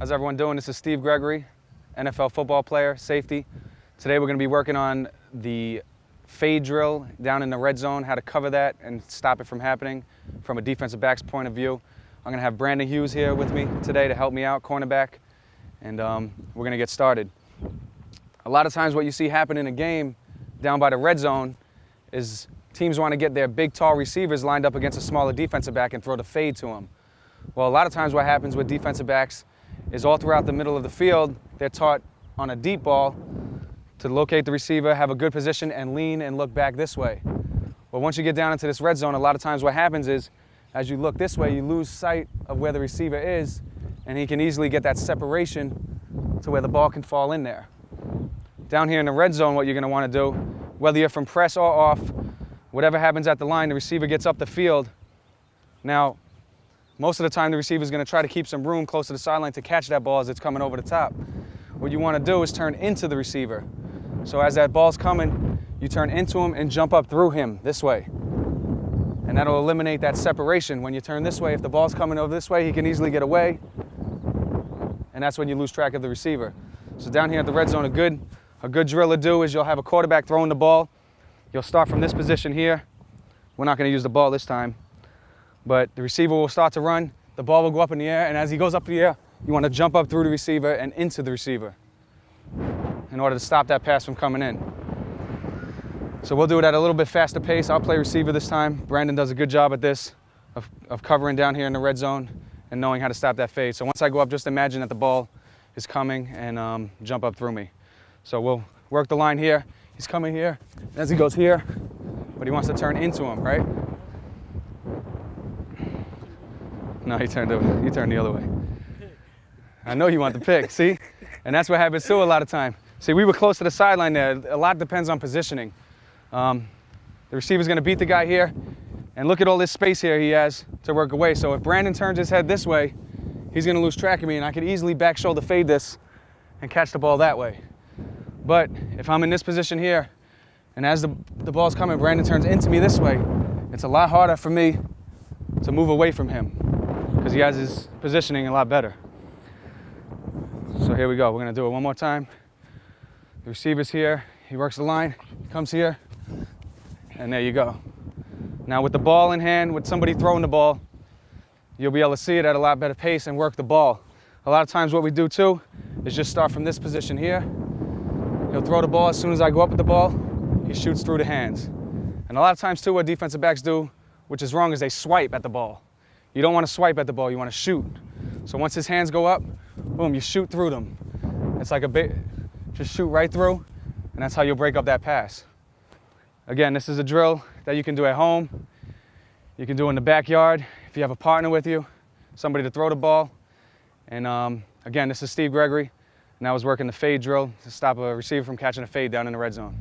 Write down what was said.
How's everyone doing? This is Steve Gregory, NFL football player, safety. Today we're going to be working on the fade drill down in the red zone, how to cover that and stop it from happening from a defensive back's point of view. I'm going to have Brandon Hughes here with me today to help me out, cornerback, and we're going to get started. A lot of times what you see happen in a game down by the red zone is teams want to get their big, tall receivers lined up against a smaller defensive back and throw the fade to them. Well, a lot of times what happens with defensive backs is all throughout the middle of the field, they're taught on a deep ball to locate the receiver, have a good position, and lean and look back this way. Well, once you get down into this red zone, a lot of times what happens is, as you look this way, you lose sight of where the receiver is, and he can easily get that separation to where the ball can fall in there. Down here in the red zone, what you're going to want to do, whether you're from press or off, whatever happens at the line, the receiver gets up the field. Now, most of the time, the receiver is going to try to keep some room close to the sideline to catch that ball as it's coming over the top. What you want to do is turn into the receiver. So as that ball's coming, you turn into him and jump up through him this way. And that'll eliminate that separation. When you turn this way, if the ball's coming over this way, he can easily get away. And that's when you lose track of the receiver. So down here at the red zone, a good drill to do is you'll have a quarterback throwing the ball. You'll start from this position here. We're not going to use the ball this time. But the receiver will start to run, the ball will go up in the air, and as he goes up in the air, you want to jump up through the receiver and into the receiver in order to stop that pass from coming in. So we'll do it at a little bit faster pace. I'll play receiver this time. Brandon does a good job at this, of covering down here in the red zone and knowing how to stop that fade. So once I go up, just imagine that the ball is coming and jump up through me. So we'll work the line here. He's coming here. As he goes here, but he wants to turn into him, right? No, he turned the other way. I know you want the pick, see? And that's what happens too a lot of time. See, we were close to the sideline there. A lot depends on positioning. The receiver's going to beat the guy here, and look at all this space here he has to work away. So if Brandon turns his head this way, he's going to lose track of me, and I could easily back shoulder fade this and catch the ball that way. But if I'm in this position here, and as the ball's coming, Brandon turns into me this way, it's a lot harder for me to move away from him, because he has his positioning a lot better. So here we go. We're going to do it one more time. The receiver's here. He works the line. He comes here. And there you go. Now with the ball in hand, with somebody throwing the ball, you'll be able to see it at a lot better pace and work the ball. A lot of times what we do too is just start from this position here. He'll throw the ball. As soon as I go up with the ball, he shoots through the hands. And a lot of times too what defensive backs do, which is wrong, is they swipe at the ball. You don't want to swipe at the ball, you want to shoot. So once his hands go up, boom, you shoot through them. It's like a bit, just shoot right through, and that's how you'll break up that pass. Again, this is a drill that you can do at home. You can do in the backyard if you have a partner with you, somebody to throw the ball. And again, this is Steve Gregory, and I was working the fade drill to stop a receiver from catching a fade down in the red zone.